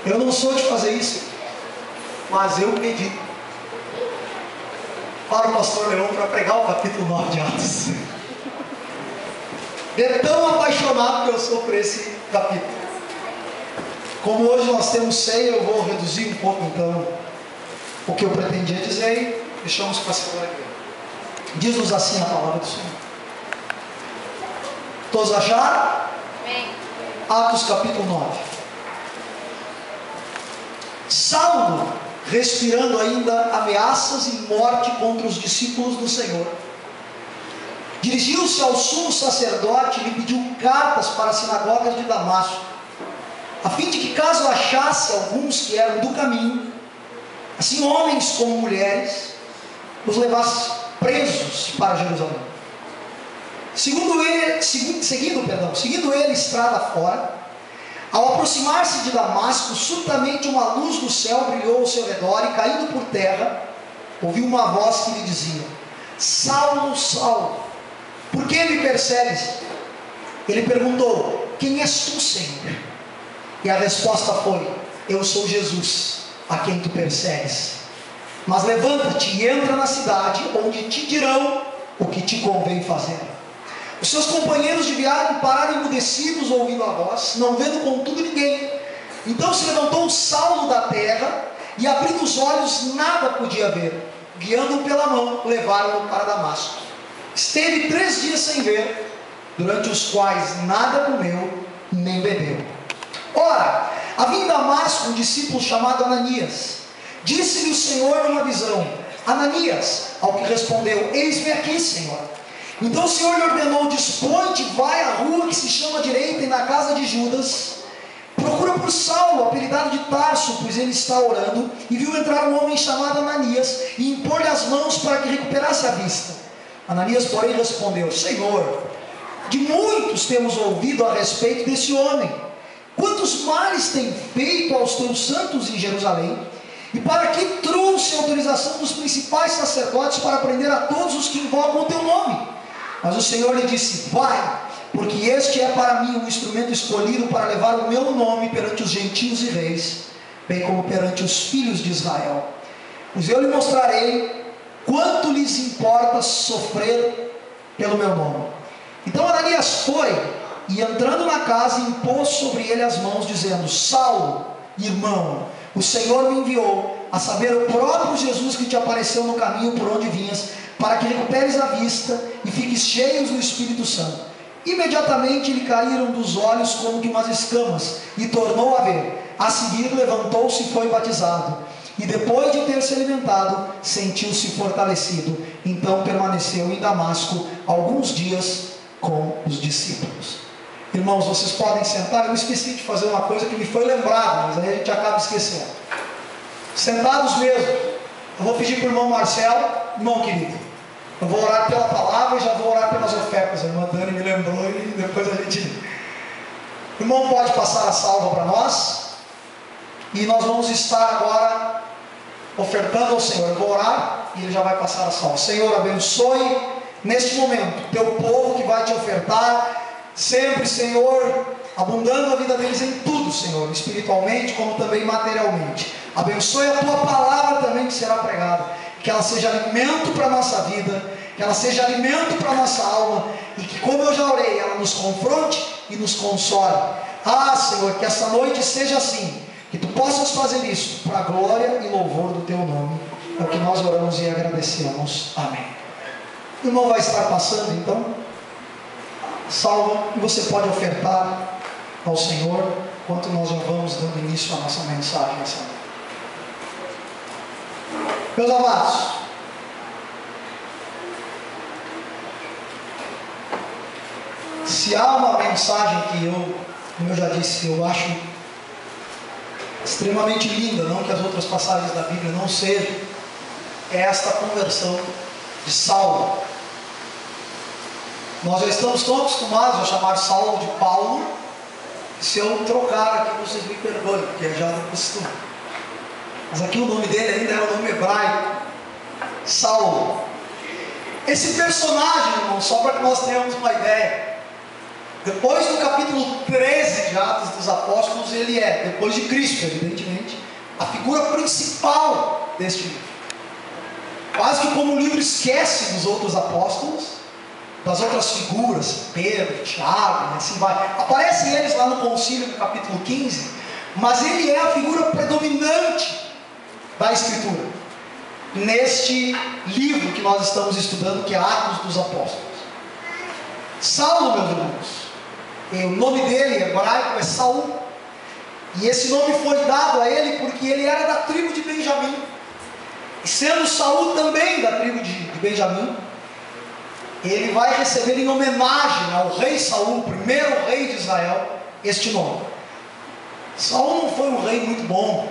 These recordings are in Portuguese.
Eu não sou de fazer isso, mas eu pedi para o pastor Leão para pregar o capítulo 9 de Atos. É tão apaixonado que eu sou por esse capítulo. Como hoje nós temos ceia, eu vou reduzir um pouco então o que eu pretendia dizer e deixamos para a semana que vem. Diz-nos assim a palavra do Senhor. Todos acharam? Amém. Atos capítulo 9. Saulo, respirando ainda ameaças e morte contra os discípulos do Senhor, dirigiu-se ao sumo sacerdote e lhe pediu cartas para as sinagogas de Damasco, a fim de que, caso achasse alguns que eram do caminho, assim homens como mulheres, os levasse presos para Jerusalém. Seguindo ele estrada fora, ao aproximar-se de Damasco, subitamente uma luz do céu brilhou ao seu redor e, caindo por terra, ouviu uma voz que lhe dizia: Saulo, Saulo, por que me persegues? Ele perguntou: quem és tu, Senhor? E a resposta foi: eu sou Jesus, a quem tu persegues. Mas levanta-te e entra na cidade, onde te dirão o que te convém fazer. Os seus companheiros de viagem pararam emudecidos, ouvindo a voz, não vendo contudo ninguém. Então se levantou Saulo da terra, e abrindo os olhos nada podia ver. Guiando-o pela mão, levaram-no para Damasco. Esteve 3 dias sem ver, durante os quais nada comeu nem bebeu. Ora, havia em Damasco um discípulo chamado Ananias. Disse-lhe o Senhor numa visão: Ananias. Ao que respondeu: eis-me aqui, Senhor. Então o Senhor lhe ordenou: dispõe-te, vai à rua que se chama Direita, e na casa de Judas procura por Saulo, apelidado de Tarso, pois ele está orando. E viu entrar um homem chamado Ananias, e impor-lhe as mãos para que recuperasse a vista. Ananias, porém, respondeu: Senhor, de muitos temos ouvido a respeito desse homem, quantos males tem feito aos teus santos em Jerusalém, e para que trouxe a autorização dos principais sacerdotes para prender a todos os que invocam o teu nome. Mas o Senhor lhe disse: vai, porque este é para mim um instrumento escolhido para levar o meu nome perante os gentios e reis, bem como perante os filhos de Israel. Pois eu lhe mostrarei quanto lhes importa sofrer pelo meu nome. Então Ananias foi, e entrando na casa, impôs sobre ele as mãos, dizendo: Saulo, irmão, o Senhor me enviou, a saber, o próprio Jesus que te apareceu no caminho por onde vinhas, para que recuperes a vista e fiques cheios do Espírito Santo. Imediatamente lhe caíram dos olhos como que umas escamas, e tornou a ver. A seguir levantou-se e foi batizado. E depois de ter se alimentado, sentiu-se fortalecido. Então permaneceu em Damasco alguns dias com os discípulos. Irmãos, vocês podem sentar. Eu esqueci de fazer uma coisa que me foi lembrado, mas aí a gente acaba esquecendo. Sentados mesmo. Eu vou pedir para o irmão Marcelo. Irmão querido, eu vou orar pela palavra e já vou orar pelas ofertas. A irmã Dani me lembrou e depois a gente... O irmão pode passar a salva para nós. E nós vamos estar agora ofertando ao Senhor. Eu vou orar e ele já vai passar a salva. Senhor, abençoe neste momento teu povo que vai te ofertar. Sempre, Senhor, abundando a vida deles em tudo, Senhor, espiritualmente como também materialmente. Abençoe a tua palavra também que será pregada, que ela seja alimento para a nossa vida, que ela seja alimento para a nossa alma, e que, como eu já orei, ela nos confronte e nos console. Ah, Senhor, que essa noite seja assim, que tu possas fazer isso para a glória e louvor do teu nome. É o que nós oramos e agradecemos. Amém. O irmão vai estar passando então. Salva, e você pode ofertar ao Senhor enquanto nós já vamos dando início à nossa mensagem essa noite. Meus amados, se há uma mensagem que eu, como eu já disse, eu acho extremamente linda, não que as outras passagens da Bíblia não sejam, é esta conversão de Saulo. Nós já estamos tão acostumados a chamar Saulo de Paulo, que se eu trocar aqui vocês me perdoem, porque é já do costume. Mas aqui o nome dele ainda é o nome hebraico, Saulo. Esse personagem, irmão, só para que nós tenhamos uma ideia, Depois do capítulo 13 de Atos dos Apóstolos, ele é, depois de Cristo, evidentemente, a figura principal deste livro. Quase que como o livro esquece dos outros apóstolos, das outras figuras, Pedro, Tiago, e assim vai. Aparecem eles lá no concílio, no capítulo 15, mas ele é a figura predominante da Escritura, neste livro que nós estamos estudando, que é Atos dos Apóstolos. Saulo, meus irmãos, o nome dele, hebraico, é Saul, e esse nome foi dado a ele porque ele era da tribo de Benjamim, e sendo Saul também da tribo de Benjamim, ele vai receber em homenagem ao rei Saul, o primeiro rei de Israel, este nome. Saul não foi um rei muito bom,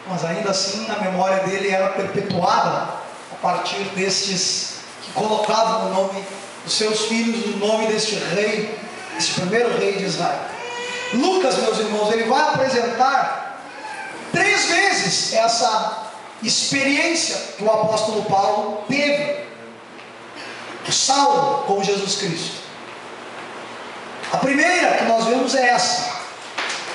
mas ainda assim a memória dele era perpetuada a partir destes que colocavam o nome dos seus filhos, o nome deste rei, este primeiro rei de Israel. Lucas, meus irmãos, ele vai apresentar 3 vezes essa experiência que o apóstolo Paulo teve, o Saulo com Jesus Cristo. A primeira que nós vemos é essa.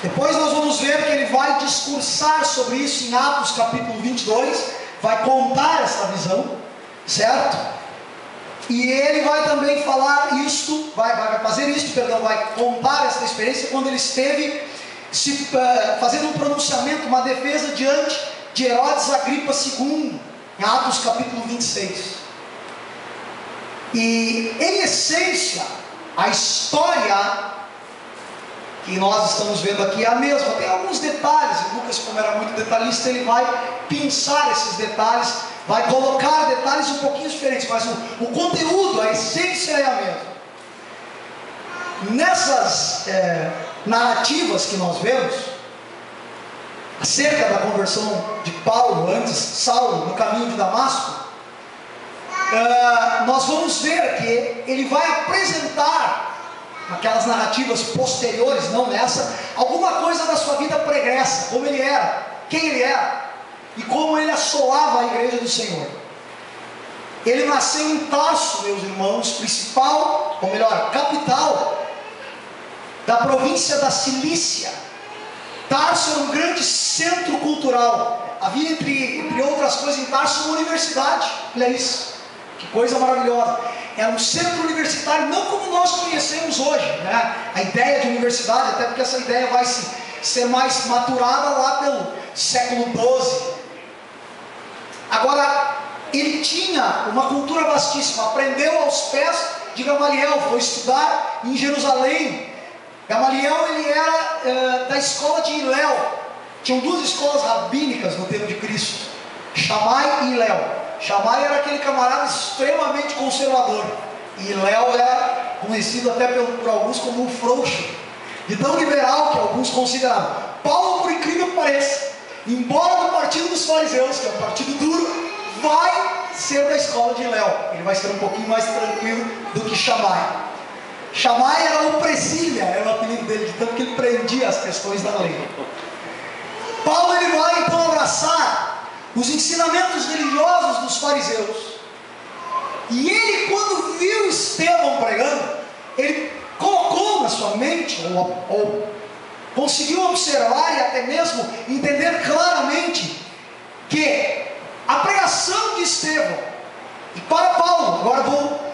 Depois nós vamos ver que ele vai discursar sobre isso em Atos capítulo 22, vai contar essa visão, certo? E ele vai também falar isto, vai fazer isto, perdão, vai contar essa experiência quando ele esteve fazendo um pronunciamento, uma defesa diante de Herodes Agripa II, em Atos capítulo 26. E em essência, a história que nós estamos vendo aqui é a mesma. Tem alguns detalhes, e Lucas, como era muito detalhista, ele vai pensar esses detalhes, vai colocar detalhes um pouquinho diferentes, mas o conteúdo, a essência é a mesma. Nessas narrativas que nós vemos acerca da conversão de Paulo, antes Saulo, no caminho de Damasco, nós vamos ver que ele vai apresentar naquelas narrativas posteriores, não nessa, alguma coisa da sua vida pregressa, como ele era, quem ele era e como ele assolava a igreja do Senhor. Ele nasceu em Tarso, meus irmãos, principal, ou melhor, capital da província da Cilícia. Tarso era um grande centro cultural. Havia, entre outras coisas, em Tarso uma universidade. Olha isso, que coisa maravilhosa. Era um centro universitário, não como nós conhecemos hoje, né? A ideia de universidade, até porque essa ideia vai ser mais maturada lá pelo século XII. Agora, ele tinha uma cultura vastíssima, aprendeu aos pés de Gamaliel, foi estudar em Jerusalém. Gamaliel, ele era da escola de Hilel. Tinham 2 escolas rabínicas no tempo de Cristo, Shammai e Hilel. Shammai era aquele camarada extremamente conservador, e Hilel era conhecido até por alguns como um frouxo, de tão liberal que alguns consideravam. Paulo, por incrível que pareça, embora do partido dos fariseus, que é um partido duro, vai ser da escola de Hilel. Ele vai ser um pouquinho mais tranquilo do que Shammai. Shammai era o Presília, era o apelido dele, de tanto que ele prendia as questões da lei. Paulo, ele vai então abraçar os ensinamentos religiosos dos fariseus. E ele, quando viu Estevão pregando, ele colocou na sua mente, ou conseguiu observar e até mesmo entender claramente, que a pregação de Estevão, e para Paulo, agora vou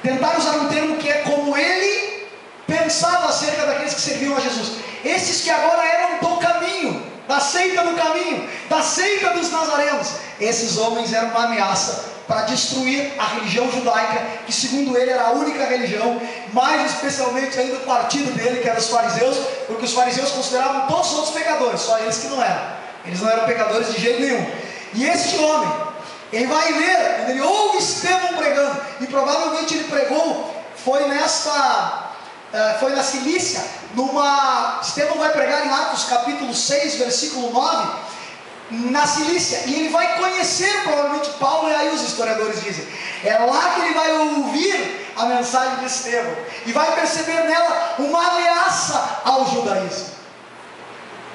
tentar usar um termo que é como ele pensava acerca daqueles que serviam a Jesus, esses que agora eram do caminho, da seita do caminho, da seita dos nazarenos, esses homens eram uma ameaça para destruir a religião judaica, que segundo ele era a única religião, mais especialmente ainda o partido dele, que era os fariseus, porque os fariseus consideravam todos os outros pecadores, só eles que não eram. Eles não eram pecadores de jeito nenhum. E este homem, ele vai ver, quando ele ouve Estevão pregando, e provavelmente ele pregou, foi na Cilícia, Estevão vai pregar em Atos capítulo 6, versículo 9, na Cilícia, e ele vai conhecer provavelmente Paulo, e aí os historiadores dizem, é lá que ele vai ouvir a mensagem de Estevão, e vai perceber nela uma ameaça ao judaísmo,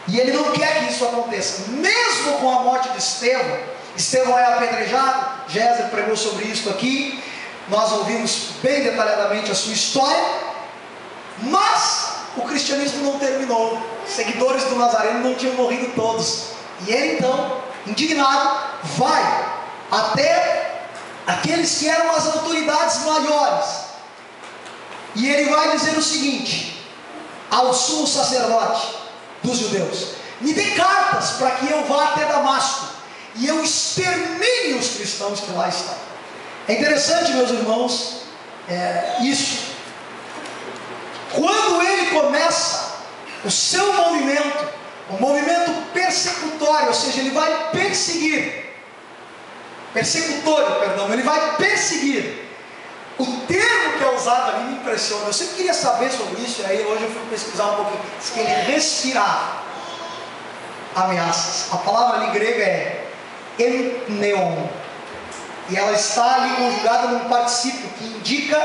e ele não quer que isso aconteça, mesmo com a morte de Estevão. Estevão é apedrejado, Géser pregou sobre isso aqui, nós ouvimos bem detalhadamente a sua história, mas o cristianismo não terminou. Os seguidores do Nazareno não tinham morrido todos. E ele então, indignado, vai até aqueles que eram as autoridades maiores. E ele vai dizer o seguinte ao sumo sacerdote dos judeus: me dê cartas para que eu vá até Damasco e eu extermine os cristãos que lá estão. É interessante, meus irmãos, isso. Quando ele começa o seu movimento, um movimento persecutório, ou seja, ele vai perseguir, ele vai perseguir. O termo que é usado ali me impressiona. Eu sempre queria saber sobre isso, e aí hoje eu fui pesquisar um pouquinho. Diz que ele respirava ameaças. A palavra ali grega é emneon, e ela está ali conjugada num particípio que indica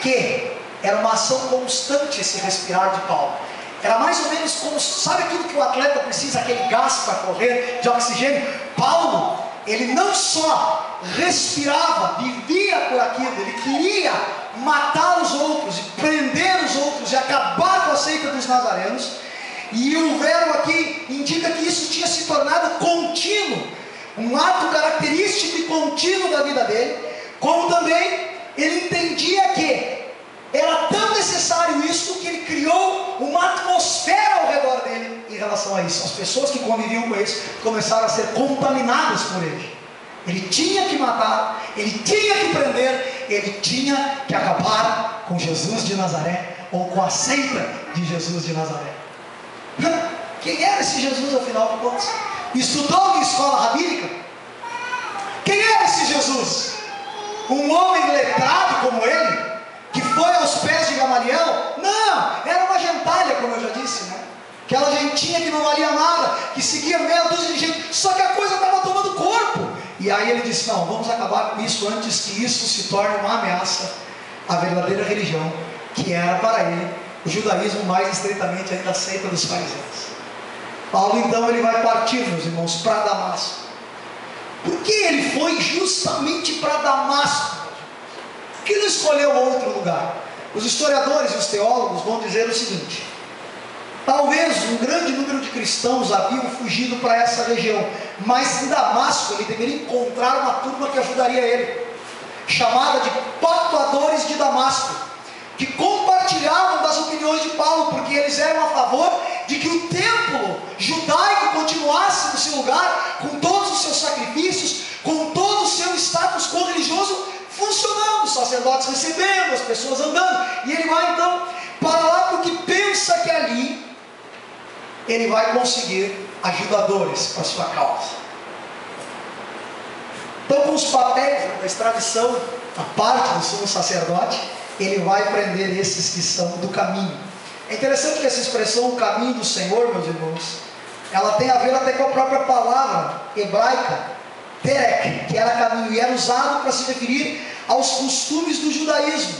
que era uma ação constante esse respirar de Paulo. Era mais ou menos como, sabe aquilo que o atleta precisa, aquele gás para correr de oxigênio? Paulo, ele não só respirava, vivia por aquilo, ele queria matar os outros, e prender os outros, e acabar com a seita dos nazarenos. E o verbo aqui indica que isso tinha se tornado contínuo, um ato característico e contínuo da vida dele, como também ele entendia que era tão necessário isso que ele criou uma atmosfera ao redor dele em relação a isso. As pessoas que conviviam com isso começaram a ser contaminadas por ele. Ele tinha que matar, ele tinha que prender, ele tinha que acabar com Jesus de Nazaré, ou com a seita de Jesus de Nazaré. Quem era esse Jesus, afinal de contas? Estudou em escola rabínica? Quem era esse Jesus? Um homem letrado como ele, que foi aos pés de Gamaliel? Não, era uma gentalha, como eu já disse, né? Aquela gentinha que não valia nada, que seguia meia dúzia de gente, só que a coisa estava tomando corpo. E aí ele disse: não, vamos acabar com isso antes que isso se torne uma ameaça à verdadeira religião, que era para ele o judaísmo, mais estreitamente ainda a seita dos fariseus. Paulo então ele vai partir, meus irmãos, para Damasco. Por que ele foi justamente para Damasco? Por que não escolheu outro lugar? Os historiadores e os teólogos vão dizer o seguinte: talvez um grande número de cristãos haviam fugido para essa região, mas em Damasco ele deveria encontrar uma turma que ajudaria ele, chamada de pactuadores de Damasco, que compartilhavam das opiniões de Paulo, porque eles eram a favor de que o templo judaico continuasse no seu lugar, com todos os seus sacrifícios, com todo o seu status quo religioso funcionando, os sacerdotes recebendo, as pessoas andando. E ele vai então para lá porque pensa que ali ele vai conseguir ajudadores para a sua causa. Então, com os papéis da extradição, a parte do sumo sacerdote, ele vai prender esses que são do caminho. É interessante que essa expressão, o caminho do Senhor, meus irmãos, ela tem a ver até com a própria palavra hebraica, terek, que era caminho, e era usado para se referir aos costumes do judaísmo.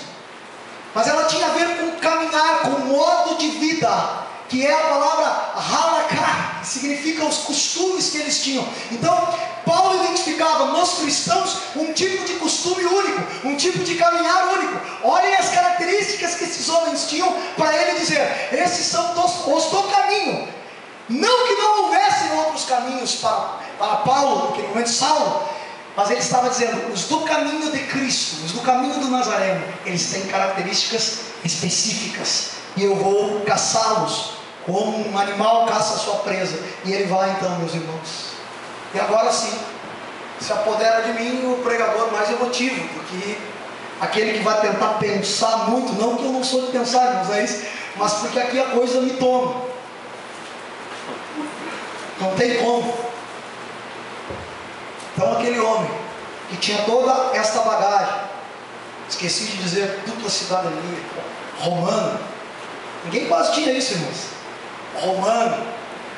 Mas ela tinha a ver com caminhar, com modo de vida, que é a palavra halakha, que significa os costumes que eles tinham. Então, Paulo identificava nos cristãos um tipo de costume único, um tipo de caminhar único. Olhem as características que esses homens tinham para ele dizer: esses são os do caminho. Não que não houvessem outros caminhos para Paulo, naquele momento Saulo, mas ele estava dizendo: os do caminho de Cristo, os do caminho do Nazareno, eles têm características específicas, e eu vou caçá-los como um animal caça a sua presa. E ele vai então, meus irmãos. E agora sim, se apodera de mim o pregador mais emotivo, porque aquele que vai tentar pensar muito, não que eu não sou de pensar, irmãos, é isso, mas porque aqui a coisa me toma. Não tem como. Então aquele homem que tinha toda esta bagagem, esqueci de dizer, dupla cidadania, romano, ninguém quase tinha isso, irmãos. Romano,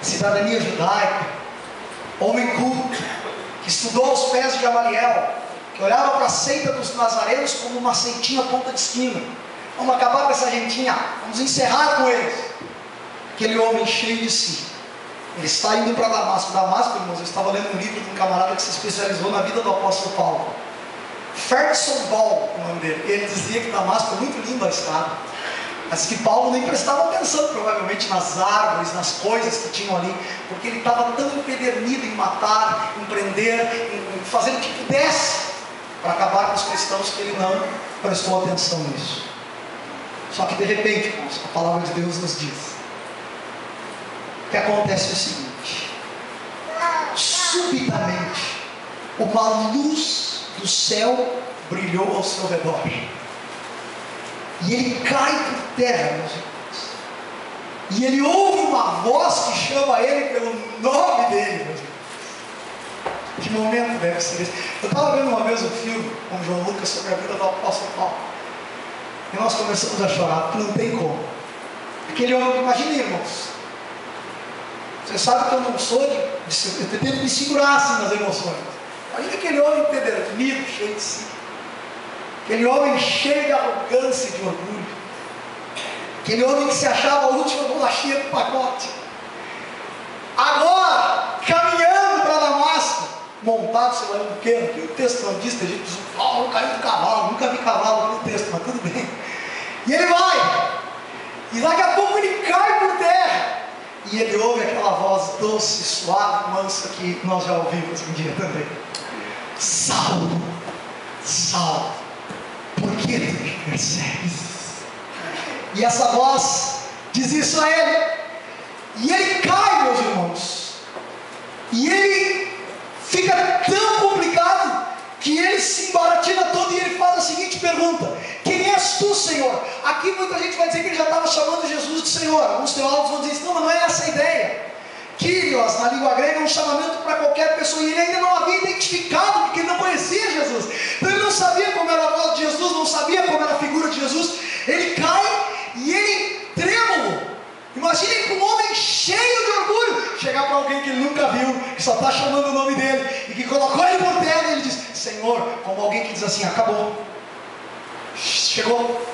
cidadania judaica, homem culto, que estudou aos pés de Gamaliel, que olhava para a seita dos nazarenos como uma seitinha ponta de esquina. Vamos acabar com essa gentinha, vamos encerrar com eles. Aquele homem cheio de si, ele está indo para Damasco. Damasco, irmãos, eu estava lendo um livro de um camarada que se especializou na vida do apóstolo Paulo, Ferguson Ball, o nome dele. Ele dizia que Damasco é muito lindo a estrada. Mas que Paulo nem prestava atenção, provavelmente, nas árvores, nas coisas que tinham ali, porque ele estava tão empedernido em matar, em prender, em fazer o que pudesse para acabar com os cristãos, que ele não prestou atenção nisso. Só que de repente, irmãos, a palavra de Deus nos diz que acontece o seguinte: subitamente uma luz do céu brilhou ao seu redor, e ele cai por terra, meus irmãos, e ele ouve uma voz que chama ele pelo nome dele, meus irmãos. Que momento deve ser esse? Eu estava vendo uma vez um filme com o João Lucas sobre a vida do apóstolo Paulo, e nós começamos a chorar, porque não tem como. Aquele homem, imagine, irmãos, você sabe que eu não sou eu tento me segurar assim nas emoções. Imagina aquele homem empedernido, cheio de si, aquele homem cheio de arrogância e de orgulho, aquele homem que se achava a última bolachinha do pacote, agora caminhando para Damasco, montado, sei lá, o que o texto não diz, a gente diz: Paulo caiu do cavalo, nunca vi cavalo no texto, mas tudo bem. E ele vai, e daqui a pouco ele cai por terra, e ele ouve aquela voz doce, suave, mansa, que nós já ouvimos um dia também: Saulo, Saulo, por que tu me persegues? E essa voz diz isso a ele, e ele cai, meus irmãos, e ele fica tão complicado que ele se embaratina todo, e ele faz a seguinte pergunta: quem és tu, Senhor? Aqui muita gente vai dizer que ele já estava chamando Jesus de Senhor. Alguns teólogos vão dizer isso. Não, mas não é essa a ideia. Kyrios, na língua grega, é um chamamento para qualquer pessoa, e ele ainda não havia identificado, porque ele não conhecia Jesus, então ele não sabia como era a voz de Jesus, não sabia como era a figura de Jesus. Ele cai, e ele, trêmulo, imaginem que um homem cheio de orgulho chegar para alguém que ele nunca viu, que só está chamando o nome dele, e que colocou ele por terra, e ele diz: Senhor, como alguém que diz assim: acabou, chegou.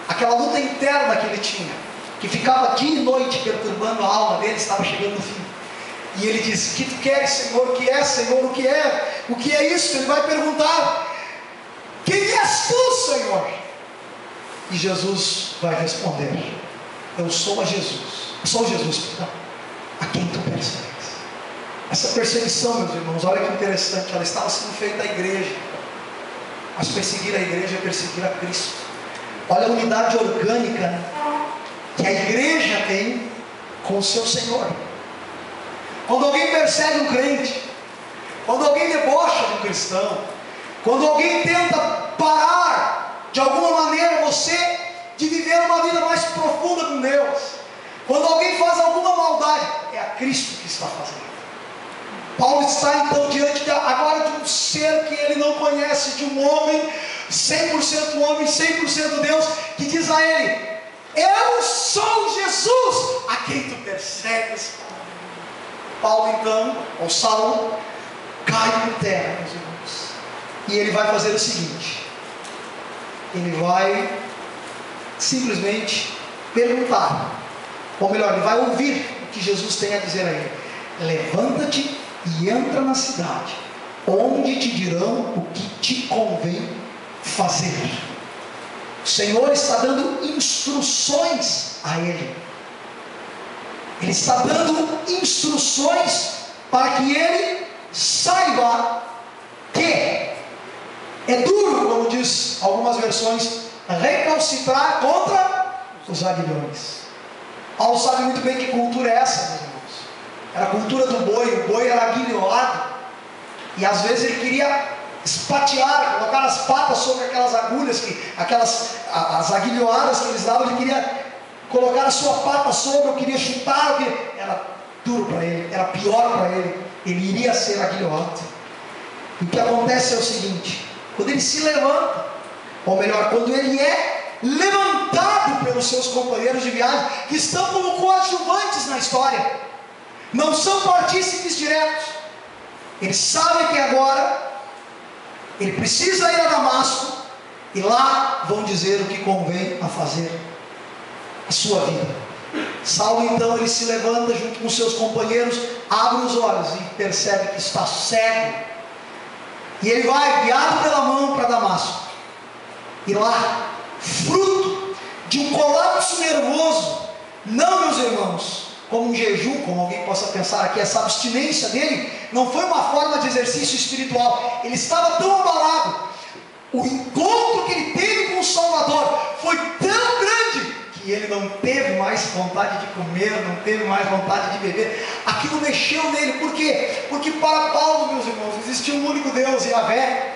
Aquela luta interna que ele tinha, que ficava dia e noite perturbando a alma dele, estava chegando no fim. E ele diz: o que tu queres, Senhor? O que é, Senhor? O que é? O que é isso? Ele vai perguntar: quem és tu, Senhor? E Jesus vai responder: eu sou Jesus, a quem tu persegues. Essa perseguição, meus irmãos, olha que interessante, ela estava sendo feita à igreja, mas perseguir a igreja é perseguir a Cristo. Olha a unidade orgânica que a igreja tem com o seu Senhor. Quando alguém persegue um crente, quando alguém debocha de um cristão, quando alguém tenta parar de alguma maneira você de viver uma vida mais profunda com Deus, quando alguém faz alguma maldade, é a Cristo que está fazendo. Paulo está então diante agora de um ser que ele não conhece, de um homem 100% homem, 100% Deus, que diz a ele: eu sou Jesus a quem tu persegues. Paulo então, ou Saulo, cai por terra, meus irmãos, e ele vai fazer o seguinte: ele vai simplesmente perguntar, ou melhor, ele vai ouvir o que Jesus tem a dizer a ele: levanta-te e entra na cidade, onde te dirão o que te convém fazer. O Senhor está dando instruções a ele. Ele está dando instruções para que ele saiba que é duro, como diz algumas versões, recalcitrar contra os aguilhões. Paulo sabe muito bem que cultura é essa, meus irmãos. Era a cultura do boi. O boi era aguilhoado, e às vezes ele queria espatear, colocar as patas sobre aquelas agulhas, as aguilhoadas que eles davam. Ele queria colocar a sua pata sobre, ou queria chutar, era duro para ele, era pior para ele, ele iria ser aguilhoado. E o que acontece é o seguinte: quando ele se levanta, ou melhor, quando ele é levantado pelos seus companheiros de viagem, que estão como coadjuvantes na história, não são partícipes diretos, ele sabe que agora ele precisa ir a Damasco, e lá vão dizer o que convém a fazer a sua vida. Saulo então, ele se levanta junto com seus companheiros, abre os olhos e percebe que está cego, e ele vai guiado pela mão para Damasco, e lá, fruto de um colapso nervoso. Não, meus irmãos, como um jejum, como alguém possa pensar aqui, essa abstinência dele não foi uma forma de exercício espiritual. Ele estava tão abalado, o encontro que ele teve com o Salvador foi tão grande, que ele não teve mais vontade de comer, não teve mais vontade de beber. Aquilo mexeu nele. Por quê? Porque para Paulo, meus irmãos, existia um único Deus, Yahvé.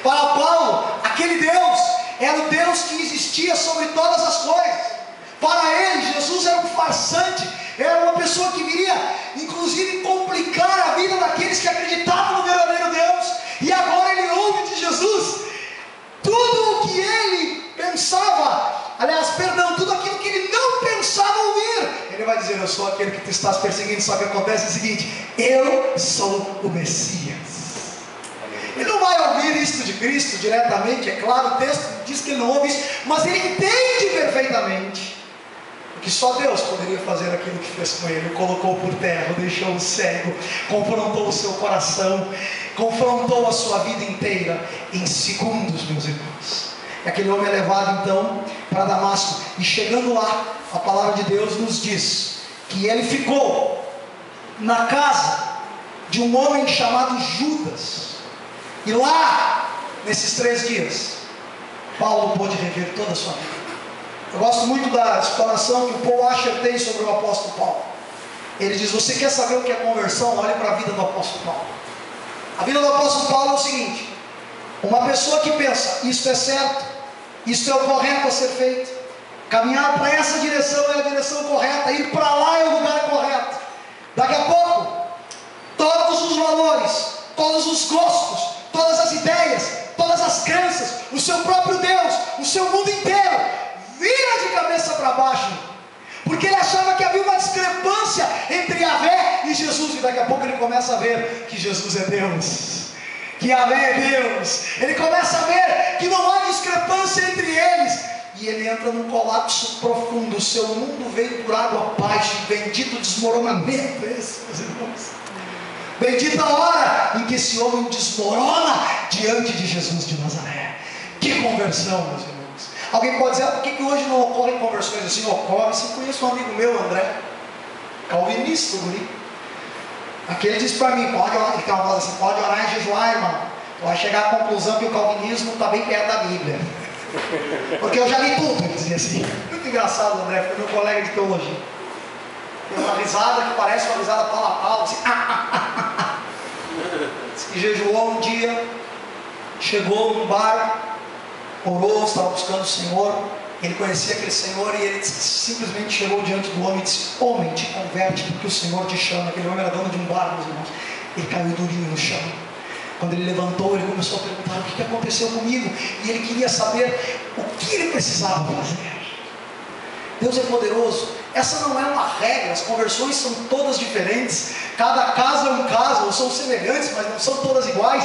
Para Paulo, aquele Deus era o Deus que existia sobre todas as coisas. Para ele, Jesus era um farsante, era uma pessoa que viria, inclusive, complicar a vida daqueles que acreditavam no verdadeiro Deus. E agora ele ouve de Jesus tudo o que ele pensava, tudo aquilo que ele não pensava ouvir. Ele vai dizer: eu sou aquele que tu estás perseguindo. Só que acontece o seguinte: eu sou o Messias. Ele não vai ouvir isto de Cristo diretamente, é claro, o texto diz que ele não ouve isso, mas ele entende perfeitamente que só Deus poderia fazer aquilo que fez com ele. O colocou por terra, o deixou cego, confrontou o seu coração, confrontou a sua vida inteira em segundos, meus irmãos. E aquele homem é levado então para Damasco, e chegando lá, a palavra de Deus nos diz que ele ficou na casa de um homem chamado Judas. E lá, nesses 3 dias, Paulo pôde rever toda a sua vida. Eu gosto muito da exploração que o Paul Washer tem sobre o apóstolo Paulo. Ele diz: você quer saber o que é conversão? Olhe para a vida do apóstolo Paulo. A vida do apóstolo Paulo é o seguinte: uma pessoa que pensa, isto é certo, isto é o correto a ser feito, caminhar para essa direção é a direção correta, ir para lá é o lugar correto. Daqui a pouco, todos os valores, todos os gostos, todas as ideias, todas as crenças, o seu próprio Deus, o seu mundo inteiro, vira de cabeça para baixo, porque ele achava que havia uma discrepância entre Yahvé e Jesus. E daqui a pouco ele começa a ver que Jesus é Deus, que Yahvé é Deus. Ele começa a ver que não há discrepância entre eles, e ele entra num colapso profundo. O seu mundo veio por água abaixo. Bendito desmoronamento esse, meus irmãos. Bendita a hora em que esse homem desmorona diante de Jesus de Nazaré. Que conversão, meus irmãos. Alguém pode dizer: por que hoje não ocorrem conversões assim? Ocorre. Sim, conheço um amigo meu, André, calvinista, guri. Aquele disse para mim: pode orar. Ele tem uma voz assim: pode orar e jejuar, irmão. Tu vai chegar à conclusão que o calvinismo está bem perto da Bíblia. Porque eu já li tudo, ele dizia assim. Muito engraçado, André, foi meu colega de teologia. Tem uma risada que parece uma risada pala a pala, assim. Diz que jejuou um dia, chegou num bar, orou, estava buscando o Senhor. Ele conhecia aquele Senhor, e ele simplesmente chegou diante do homem e disse: homem, te converte, porque o Senhor te chama. Aquele homem era dono de um bar, meus irmãos. Ele caiu durinho no chão. Quando ele levantou, ele começou a perguntar: o que aconteceu comigo? E ele queria saber o que ele precisava fazer. Deus é poderoso. Essa não é uma regra. As conversões são todas diferentes. Cada caso é um caso, ou são semelhantes, mas não são todas iguais.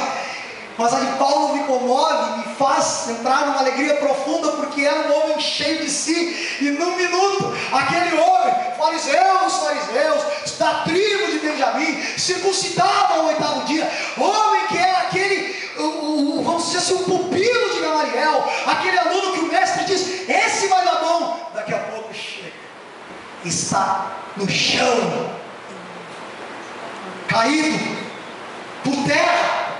Mas a de Paulo me comove, me faz entrar numa alegria profunda, porque era um homem cheio de si. E num minuto, aquele homem, fariseus, da tribo de Benjamim, circuncidado ao 8º dia, homem que era aquele, vamos dizer assim, o pupilo de Gamaliel, aquele aluno que o mestre diz: esse vai dar bom. Daqui a pouco chega, está no chão, caído por terra,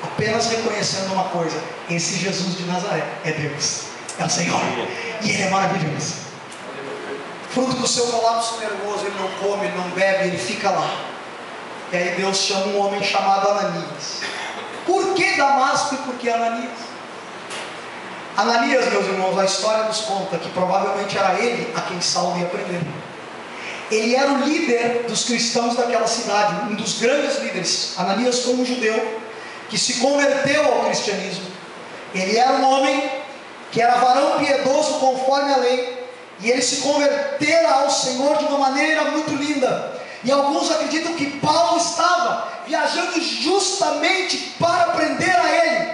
apenas reconhecendo uma coisa: esse Jesus de Nazaré é Deus, é o Senhor, e Ele é maravilhoso. Fruto do seu colapso nervoso, ele não come, ele não bebe, ele fica lá. E aí Deus chama um homem chamado Ananias. Por que Damasco e por que Ananias? Ananias, meus irmãos, a história nos conta que provavelmente era ele a quem Saulo ia prender. Ele era o líder dos cristãos daquela cidade, um dos grandes líderes. Ananias foi um judeu que se converteu ao cristianismo. Ele era um homem que era varão piedoso conforme a lei, e ele se convertera ao Senhor de uma maneira muito linda. E alguns acreditam que Paulo estava viajando justamente para prender a ele,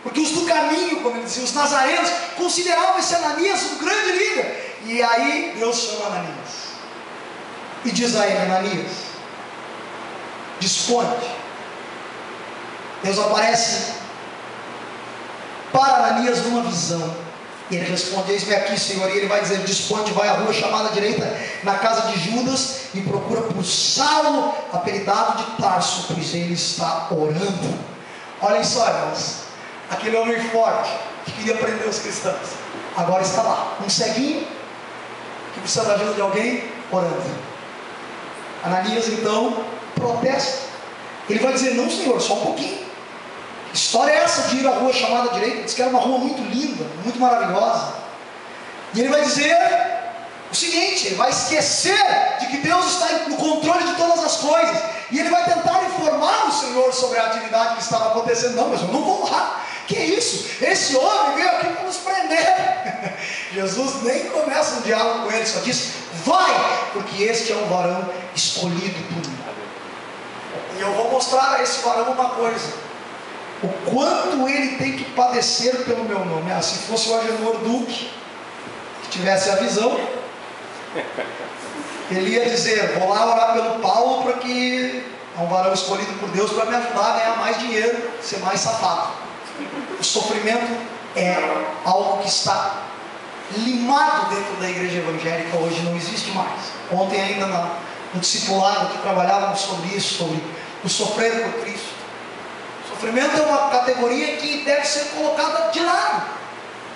porque os do caminho, como ele dizia, os nazarenos, consideravam esse Ananias um grande líder. E aí Deus chama Ananias e diz a ele: Ananias, dispõe. Deus aparece para Ananias numa visão. E ele responde: eis-me aqui, Senhor. E ele vai dizer: dispõe, vai à rua chamada direita, na casa de Judas, e procura por Saulo, apelidado de Tarso, pois ele está orando. Olhem só, irmãos, aquele homem forte que queria prender os cristãos, agora está lá, um ceguinho que precisa da ajuda de alguém, orando. Ananias então protesta. Ele vai dizer: não, Senhor, só um pouquinho. Que história é essa de ir à rua chamada direita? Diz que era uma rua muito linda, muito maravilhosa. E ele vai dizer o seguinte: ele vai esquecer de que Deus está no controle de todas as coisas, e ele vai tentar informar o Senhor sobre a atividade que estava acontecendo. Não, mas eu não vou lá. Que isso? Esse homem veio aqui para nos prender. Jesus nem começa um diálogo com ele, só diz: vai, porque este é um varão escolhido por mim. E eu vou mostrar a esse varão uma coisa: o quanto ele tem que padecer pelo meu nome. Se fosse o Agenor Duque que tivesse a visão, ele ia dizer: vou lá orar pelo Paulo, para que é um varão escolhido por Deus para me ajudar a ganhar mais dinheiro, ser mais safado. O sofrimento é algo que está limado dentro da igreja evangélica hoje, não existe mais. Ontem ainda no discipulado que trabalhávamos sobre isso, sobre o sofrer por Cristo. O sofrimento é uma categoria que deve ser colocada de lado.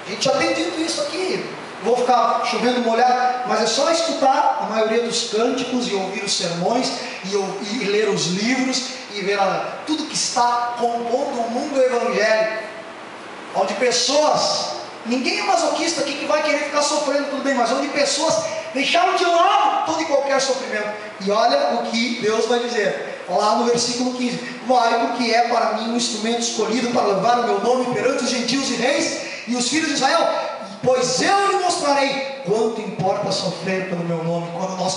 A gente já tem dito isso aqui. Vou ficar chovendo molhado, mas é só escutar a maioria dos cânticos e ouvir os sermões e ler os livros e ver tudo que está compondo o mundo evangélico, onde pessoas, ninguém é masoquista aqui que vai querer ficar sofrendo, tudo bem, mas onde pessoas deixaram de lado todo e qualquer sofrimento. E olha o que Deus vai dizer lá no versículo 15: vai, porque é para mim um instrumento escolhido para levar o meu nome perante os gentios e reis e os filhos de Israel, pois eu lhe mostrarei quanto importa sofrer pelo meu nome. Quando nós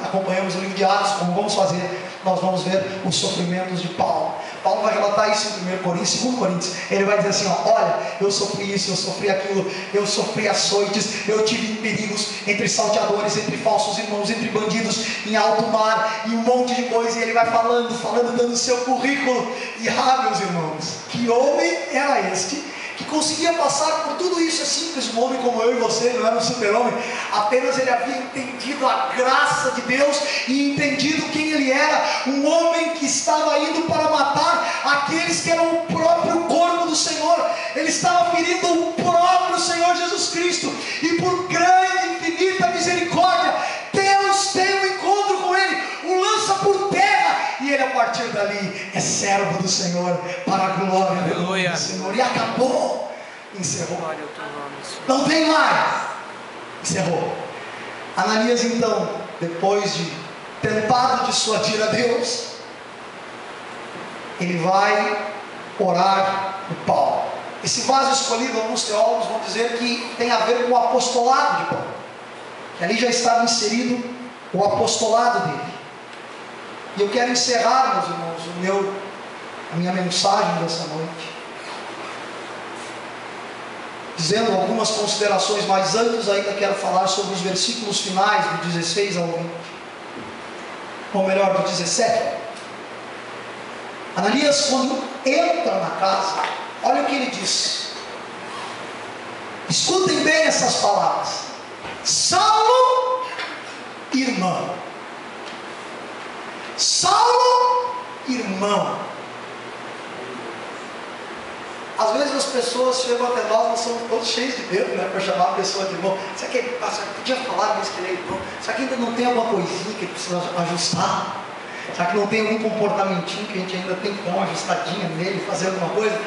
acompanhamos o livro de Atos, como vamos fazer, nós vamos ver os sofrimentos de Paulo. Paulo vai relatar isso em 1 Coríntios, 2 Coríntios. Ele vai dizer assim: olha, eu sofri isso, eu sofri aquilo, eu sofri açoites, eu tive perigos entre salteadores, entre falsos irmãos, entre bandidos, em alto mar, e um monte de coisa. E ele vai falando, dando o seu currículo. E meus irmãos, que homem era este que conseguia passar por tudo isso? É simples, um homem como eu e você, não era um super-homem. Apenas ele havia entendido a graça de Deus e entendido quem ele era. Um homem que estava indo para matar aqueles que eram o próprio corpo do Senhor. Ele estava ferindo o próprio Senhor Jesus Cristo, e por grande, infinita misericórdia, Deus tem um encontro com ele, o lança por terra, e ele a partir dali é servo do Senhor, para a glória do Senhor. E acabou, encerrou, não tem mais, encerrou. Ananias então, depois de tentado dissuadir a Deus, ele vai orar por Paulo. Esse vaso escolhido, alguns teólogos vão dizer que tem a ver com o apostolado de Paulo, que ali já estava inserido o apostolado dele. E eu quero encerrar, meus irmãos, a minha mensagem dessa noite, dizendo algumas considerações, mas antes ainda quero falar sobre os versículos finais, do 16 ao 20, ou melhor, do 17. Ananias, quando entra na casa, olha o que ele diz. Escutem bem essas palavras: Saulo, irmão. Saulo, irmão. Às vezes as pessoas chegam até nós, nós somos todos cheios de dedo, né, para chamar a pessoa de irmão. Será que ele podia falar mesmo que ele é irmão? Será que ainda não tem alguma coisinha que ele precisa ajustar? Será que não tem algum comportamentinho que a gente ainda tem que dar uma ajustadinha nele, fazer alguma coisa?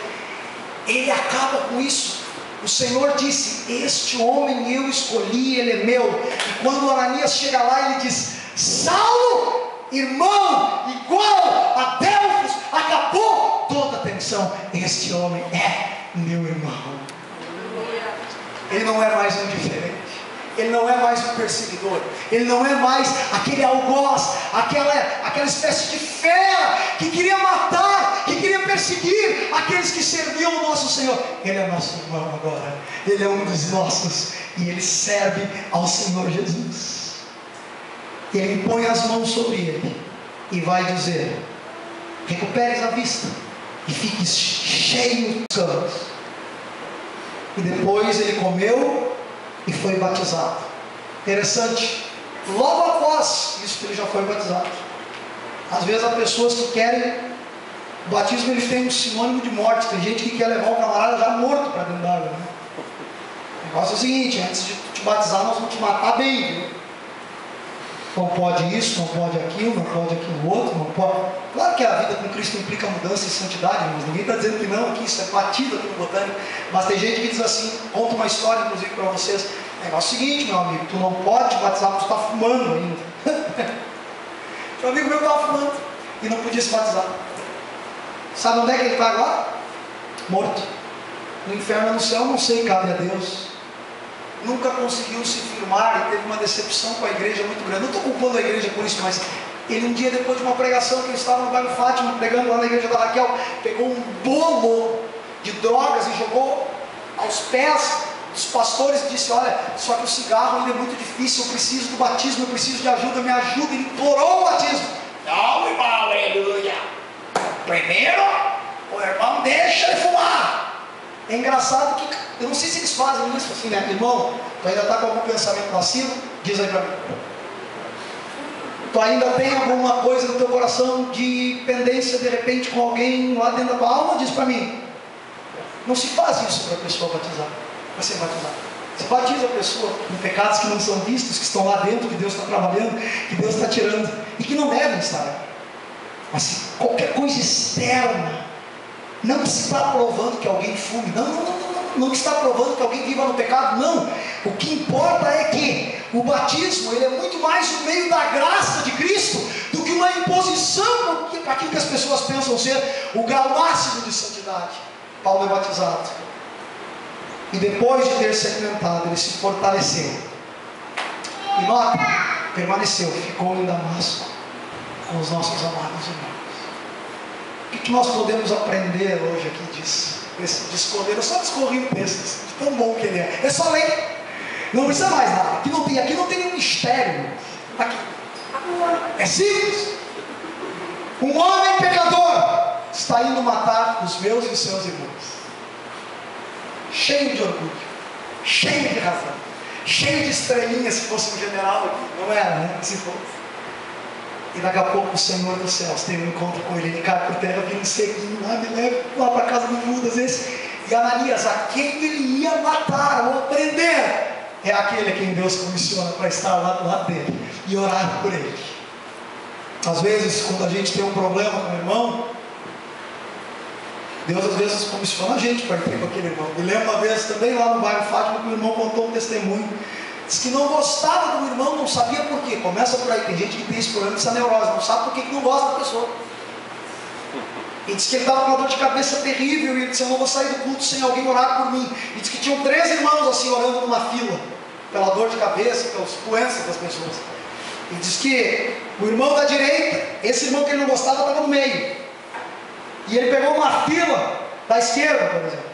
Ele acaba com isso. O Senhor disse: este homem eu escolhi, ele é meu. E quando Ananias chega lá, ele diz: Saulo, irmão, igual a Delfos, acabou toda a tensão. Este homem é meu irmão. Ele não é mais um diferente. Ele não é mais um perseguidor. Ele não é mais aquele algoz, aquela espécie de fera que queria matar, que queria perseguir aqueles que serviam o nosso Senhor. Ele é nosso irmão agora. Ele é um dos nossos, e ele serve ao Senhor Jesus. Ele impõe as mãos sobre ele e vai dizer: recuperes a vista e fiques cheio de canos. E depois ele comeu e foi batizado. Interessante. Logo após isso, ele já foi batizado. Às vezes há pessoas que querem... O batismo ele tem um sinônimo de morte. Tem gente que quer levar o camarada já morto para dentro d'água, né? O negócio é o seguinte: antes de te batizar, nós vamos te matar bem, viu? Não pode isso, não pode aquilo, não pode aquilo outro, não pode... Claro que a vida com Cristo implica mudança e santidade, mas ninguém está dizendo que não aqui, isso é batido aqui no Botânico. Mas tem gente que diz assim, conta uma história inclusive para vocês. O negócio é o seguinte, meu amigo, tu não pode te batizar porque tu está fumando ainda. Um amigo meu estava fumando e não podia se batizar. Sabe onde é que ele está agora? Morto. No inferno ou no céu, não sei, cabe a Deus. Nunca conseguiu se firmar e teve uma decepção com a igreja muito grande. Não estou culpando a igreja por isso, mas ele um dia, depois de uma pregação que ele estava no bairro Fátima, pregando lá na igreja da Raquel, pegou um bolo de drogas e jogou aos pés dos pastores e disse: olha, só que o cigarro ainda é muito difícil, eu preciso do batismo, eu preciso de ajuda, me ajuda. Ele implorou o batismo. Não, irmão, aleluia. Primeiro, o irmão deixa ele fumar. É engraçado que, eu não sei se eles fazem isso assim, né? Irmão, tu ainda está com algum pensamento lascivo? Diz aí para mim. Tu ainda tem alguma coisa no teu coração de pendência de repente com alguém lá dentro da tua alma? Diz para mim. Não se faz isso para a pessoa batizar, para ser batizada. Se batiza a pessoa em pecados que não são vistos, que estão lá dentro, que Deus está trabalhando, que Deus está tirando, e que não devem estar. Mas qualquer coisa externa, não está provando que alguém fume, não está provando que alguém viva no pecado, não. O que importa é que o batismo, ele é muito mais o meio da graça de Cristo do que uma imposição para aquilo que as pessoas pensam ser o grau máximo de santidade. Paulo é batizado, e depois de ter se alimentado, ele se fortaleceu, e nota, permaneceu, ficou em Damasco com os nossos amados irmãos. O que nós podemos aprender hoje aqui disso? Esse discorrer, eu só discorri o texto, de tão bom que ele é só ler, não precisa mais nada, aqui não tem nenhum mistério, aqui, é simples. Um homem pecador está indo matar os meus e os seus irmãos, cheio de orgulho, cheio de razão, cheio de estrelinhas, se fosse um general aqui, não era, né? Se fosse. E daqui a pouco o Senhor dos céus tem um encontro com ele cai por terra, vem um seguinho lá, me leva lá para a casa do Judas, esse. E Ananias, a quem ele ia matar ou prender, é aquele a quem Deus comissiona para estar lá do lado dele e orar por ele. Às vezes, quando a gente tem um problema com o irmão, Deus às vezes comissiona a gente para ir com aquele irmão. Me lembro uma vez também lá no bairro Fátima, que o irmão contou um testemunho. Diz que não gostava do irmão, não sabia por quê. Começa por aí, tem gente que tem esse problema, essa neurose, não sabe por que não gosta da pessoa. E diz que ele estava com uma dor de cabeça terrível, e ele disse: eu não vou sair do culto sem alguém orar por mim. E diz que tinham 3 irmãos assim orando numa fila, pela dor de cabeça, pelas doenças das pessoas. E diz que o irmão da direita, esse irmão que ele não gostava, estava no meio. E ele pegou uma fila da esquerda, por exemplo.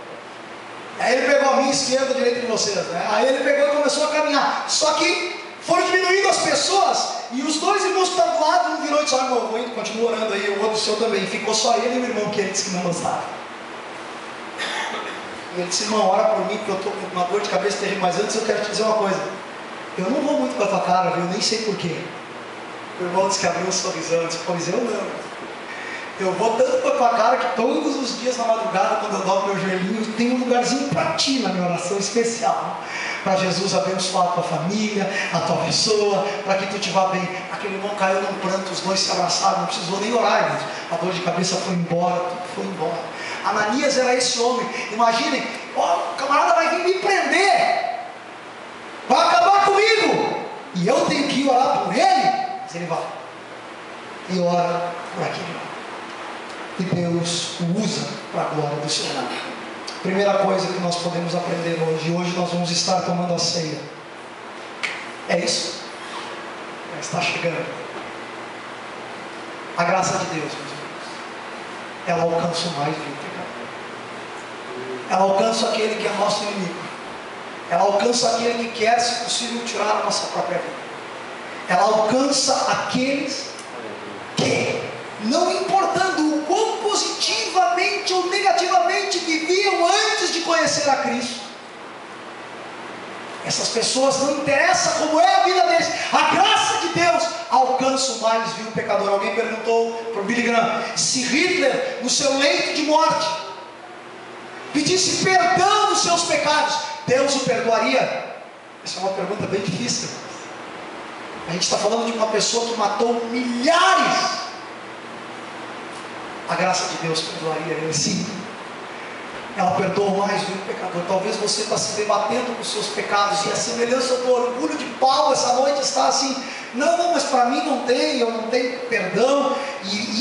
Aí ele pegou a minha esquerda, a direita de vocês, né? Aí ele pegou e começou a caminhar. Só que foram diminuindo as pessoas, e os 2 irmãos que estavam do lado, um virou e disse: eu vou indo, continua orando aí, o outro seu também. Ficou só ele e o irmão que ele disse que não gostava. E ele disse: irmão, ora por mim, porque eu estou com uma dor de cabeça terrível. Mas antes eu quero te dizer uma coisa: eu não vou muito com a tua cara, viu? Eu nem sei porquê. O irmão disse que abriu um sorrisão. Eu disse: pois eu não. Eu vou tanto com a tua cara que todos os dias na madrugada, quando eu dobro meu joelhinho, tem um lugarzinho para ti na minha oração especial, para Jesus abençoar a tua família, a tua pessoa, para que tu te vá bem. Aquele irmão caiu num pranto, os 2 se abraçaram, não precisou nem orar, gente. A dor de cabeça foi embora, tudo foi embora. Ananias era esse homem. Imaginem, o camarada vai vir me prender, vai acabar comigo, e eu tenho que ir orar por ele. Mas ele vai e ora por aquele irmão, e Deus o usa para a glória do Senhor. Primeira coisa que nós podemos aprender hoje nós vamos estar tomando a ceia. É isso? Já está chegando. A graça de Deus, meus irmãos, ela alcança o mais vil pecador. Ela alcança aquele que é nosso inimigo. Ela alcança aquele que quer, se possível, tirar a nossa própria vida. Ela alcança aqueles que, não importando o quão positivamente ou negativamente viviam antes de conhecer a Cristo, Essas pessoas, não interessa como é a vida deles, a graça de Deus alcança o mais vil pecador. Alguém perguntou para o Billy Graham, se Hitler, no seu leito de morte, pedisse perdão dos seus pecados, Deus o perdoaria? Essa é uma pergunta bem difícil. A gente está falando de uma pessoa que matou milhares. A graça de Deus perdoaria ele, sim. Ela perdoa o mais vil pecador. Talvez você está se debatendo com os seus pecados, e a semelhança do orgulho de Paulo essa noite está assim: não, mas para mim não tem, eu não tenho perdão,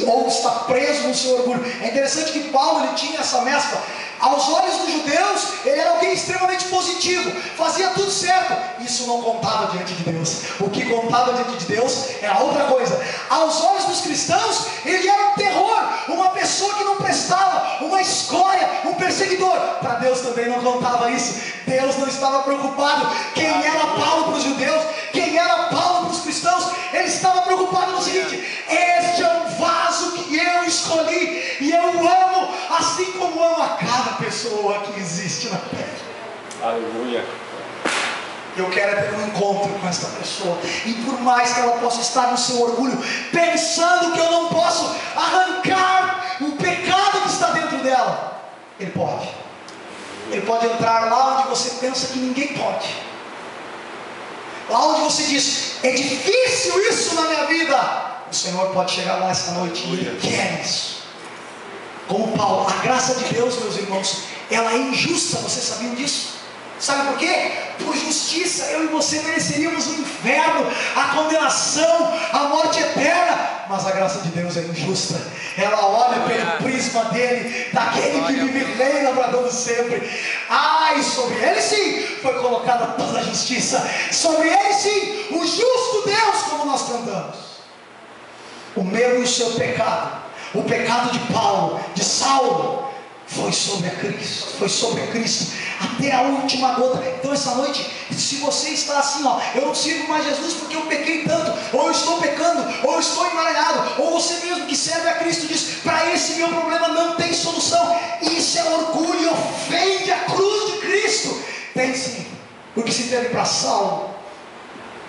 ou está preso no seu orgulho. É interessante que Paulo, ele tinha essa mescla. Aos olhos dos judeus, ele era alguém extremamente positivo, fazia tudo certo. Isso não contava diante de Deus. O que contava diante de Deus era outra coisa. Aos olhos dos cristãos, ele era um terror, uma pessoa que não prestava, uma escória, um perseguidor. Para Deus também não contava isso. Deus não estava preocupado quem era Paulo para os judeus, quem era Paulo para os cristãos. Ele estava preocupado no seguinte: este é um vaso que eu escolhi, e eu amo assim como amo a cada pessoa que existe na terra. Aleluia. Eu quero ter um encontro com esta pessoa, e por mais que ela possa estar no seu orgulho, pensando que eu não posso arrancar o pecado que está dentro dela, ele pode. Ele pode entrar lá onde você pensa que ninguém pode, lá onde você diz: é difícil isso na minha vida. O Senhor pode chegar lá esta noite, e Ele quer isso. Como Paulo, a graça de Deus, meus irmãos, ela é injusta. Vocês sabiam disso? Sabe por quê? Por justiça, eu e você mereceríamos o inferno, a condenação, a morte eterna. Mas a graça de Deus é injusta. Ela olha pelo prisma dele, daquele que vive e reina para todo sempre. E sobre ele sim foi colocada toda a justiça. Sobre ele sim, o justo Deus, como nós cantamos. O meu e o seu pecado, o pecado de Paulo, de Saulo, foi sobre Cristo, até a última gota. Então essa noite, se você está assim, eu não sirvo mais Jesus porque eu pequei tanto, ou eu estou pecando, ou eu estou emaranhado, ou você mesmo que serve a Cristo diz: para esse meu problema não tem solução, isso é orgulho e ofende a cruz de Cristo. Tem sim, porque se teve para Saulo,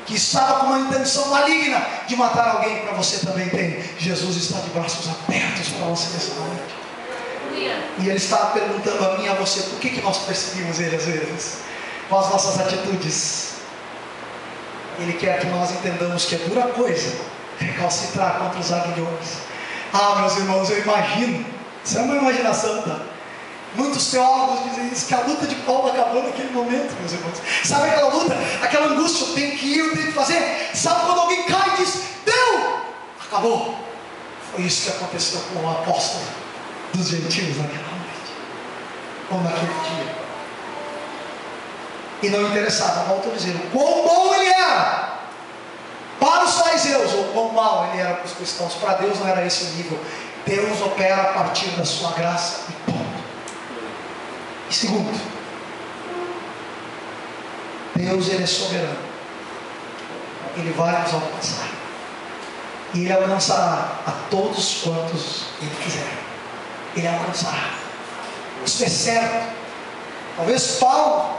que estava com uma intenção maligna de matar alguém, para você também tem. Jesus está de braços abertos para você nessa noite. E Ele está perguntando a mim e a você: por que nós perseguimos Ele às vezes? Com as nossas atitudes. Ele quer que nós entendamos que é dura coisa recalcitrar contra os aguilhões. Meus irmãos, eu imagino, isso é uma imaginação, tá? Muitos teólogos dizem isso, que a luta de Paulo acabou naquele momento, meus irmãos. Sabe aquela luta, aquela angústia, eu tenho que ir, eu tenho que fazer. Sabe quando alguém cai e diz: deu, acabou. Foi isso que aconteceu com o apóstolo dos gentios naquela noite, ou naquele dia. E não interessava, volto a dizer, o quão bom ele era para os fariseus, ou quão mal ele era para os cristãos. Para Deus não era esse o nível. Deus opera a partir da sua graça e ponto. E segundo, Deus, Ele é soberano. Ele vai nos alcançar, e Ele alcançará a todos quantos Ele quiser. Ele alcançará. Isso é certo. Talvez Paulo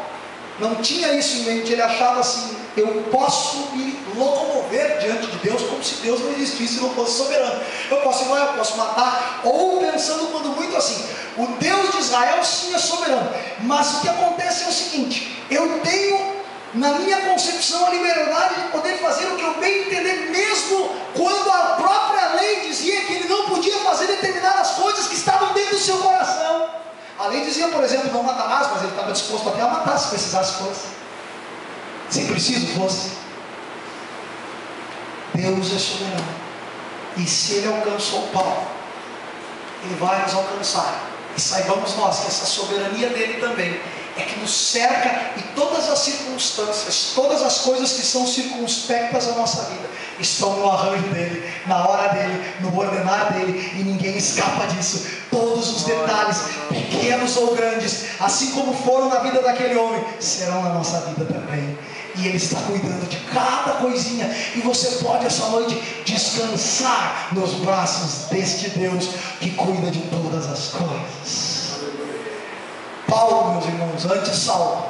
não tinha isso em mente. Ele achava assim: eu posso me locomover diante de Deus como se Deus não existisse e não fosse soberano. Eu posso ir lá, eu posso matar. Ou pensando quando muito assim: o Deus de Israel sim é soberano. Mas o que acontece é o seguinte: eu tenho na minha concepção a liberdade de poder fazer o que eu bem entender, mesmo quando a própria lei dizia que ele não podia fazer determinadas coisas que estavam dentro do seu coração. A lei dizia, por exemplo, não matarás, mas ele estava disposto até a matar se precisasse fosse, se preciso fosse. Deus é soberano, e se Ele alcançou Paulo, Ele vai nos alcançar. E saibamos nós que essa soberania dele também é que nos cerca, e todas as circunstâncias, todas as coisas que são circunspectas à nossa vida estão no arranjo dele, na hora dele, no ordenar dele, e ninguém escapa disso. Todos os detalhes, pequenos ou grandes, assim como foram na vida daquele homem, serão na nossa vida também. E Ele está cuidando de cada coisinha, e você pode essa noite descansar nos braços deste Deus que cuida de todas as coisas. Paulo, meus irmãos, antes Saulo,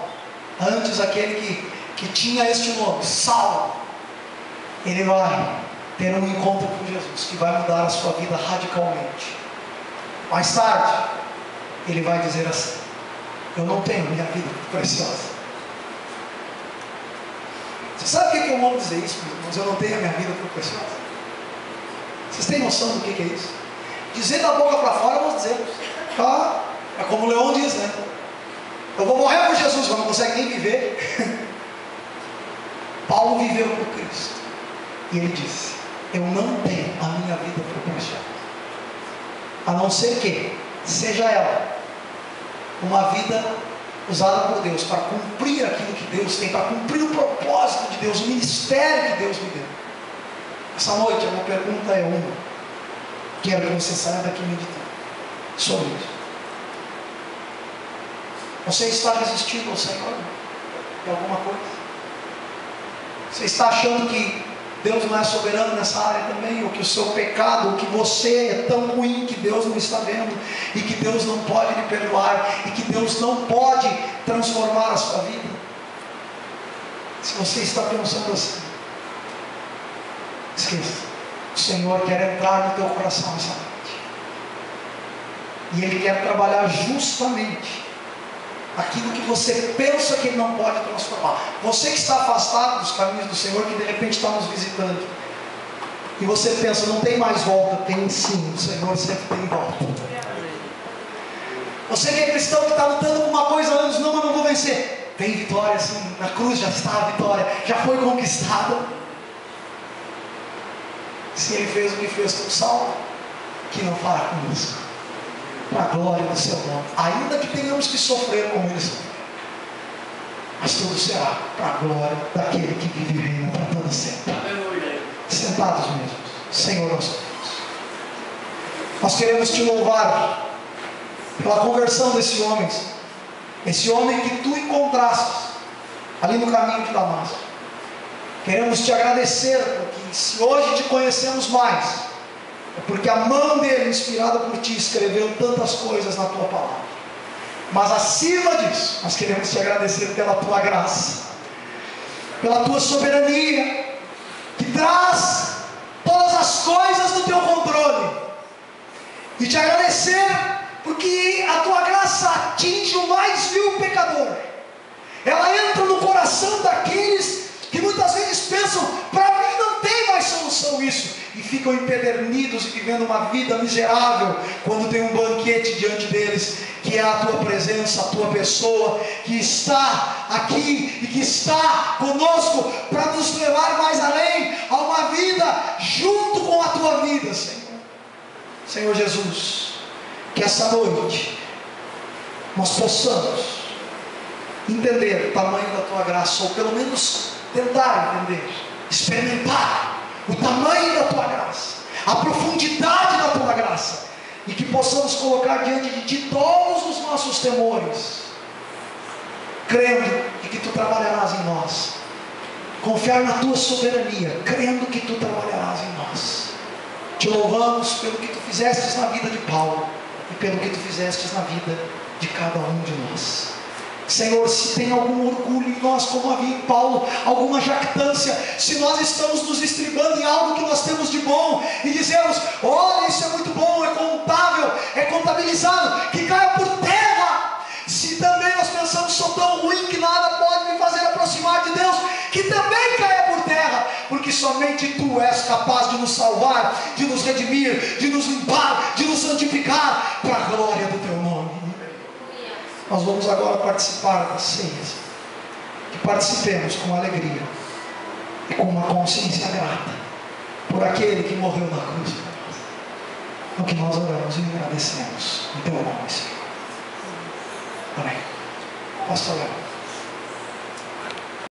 antes aquele que que tinha este nome, Saulo, ele vai ter um encontro com Jesus, que vai mudar a sua vida radicalmente. Mais tarde, ele vai dizer assim: eu não tenho minha vida preciosa. Você sabe o que eu amo dizer isso, meus irmãos? Eu não tenho a minha vida por preciosa. Vocês têm noção do que é isso? Dizer da boca para fora, nós dizemos. Ah, é como o Leão diz, né? Eu vou morrer por Jesus, mas não consegue nem viver. Paulo viveu por Cristo. E ele disse: eu não tenho a minha vida por preciosa, a não ser que seja ela uma vida usada por Deus para cumprir aquilo que Deus tem, para cumprir o propósito de Deus, o ministério que Deus me deu. Essa noite a minha pergunta é uma: quero que você saia daqui meditando sobre isso. Você está resistindo ao Senhor de alguma coisa? Você está achando que Deus não é soberano nessa área também, ou que o seu pecado, ou que você é tão ruim que Deus não está vendo, e que Deus não pode lhe perdoar, e que Deus não pode transformar a sua vida? Se você está pensando assim, esqueça. O Senhor quer entrar no teu coração essa noite, e Ele quer trabalhar justamente aquilo que você pensa que Ele não pode transformar. Você que está afastado dos caminhos do Senhor, que de repente está nos visitando, e você pensa, não tem mais volta. Tem sim, o Senhor sempre tem volta. Você que é cristão, que está lutando com uma coisa há anos, não, eu não vou vencer. Tem vitória sim, na cruz já está a vitória, já foi conquistada. Se Ele fez o que fez com Saulo, que não fará conosco, para a glória do seu nome. Ainda que tenhamos que sofrer como Ele sofreu, mas tudo será para a glória daquele que vive e reina para todo sempre. Sentados mesmo, Senhor nosso Deus, nós queremos te louvar pela conversão desse homem que tu encontraste ali no caminho de Damasco. Queremos te agradecer, porque se hoje te conhecemos mais, é porque a mão dele, inspirada por ti, escreveu tantas coisas na tua palavra. Mas acima disso, nós queremos te agradecer pela tua graça, pela tua soberania, que traz todas as coisas no teu controle. E te agradecer porque a tua graça atinge o mais vil pecador. Ela entra no coração daqueles que muitas vezes pensam, para mim não tem mais solução isso, e ficam empedernidos e vivendo uma vida miserável, quando tem um banquete diante deles, que é a tua presença, a tua pessoa, que está aqui e que está conosco, para nos levar mais além, a uma vida junto com a tua vida, Senhor. Senhor Jesus, que essa noite nós possamos entender o tamanho da tua graça, ou pelo menos tentar entender, experimentar o tamanho da tua graça, a profundidade da tua graça, e que possamos colocar diante de ti todos os nossos temores, crendo que tu trabalharás em nós, confiar na tua soberania, crendo que tu trabalharás em nós. Te louvamos pelo que tu fizestes na vida de Paulo, e pelo que tu fizestes na vida de cada um de nós. Senhor, se tem algum orgulho em nós, como havia em Paulo, alguma jactância, se nós estamos nos estribando em algo que nós temos de bom, e dizemos, olha, isso é muito bom, é contável, é contabilizado, que caia por terra. Se também nós pensamos, sou tão ruim que nada pode me fazer aproximar de Deus, que também caia por terra, porque somente tu és capaz de nos salvar, de nos redimir, de nos limpar, de nos santificar, para a glória do teu nome. Nós vamos agora participar das ceias, que participemos com alegria e com uma consciência grata por aquele que morreu na cruz por nós. No que nós oramos e agradecemos em teu nome, Senhor. Amém. Pastor Léo.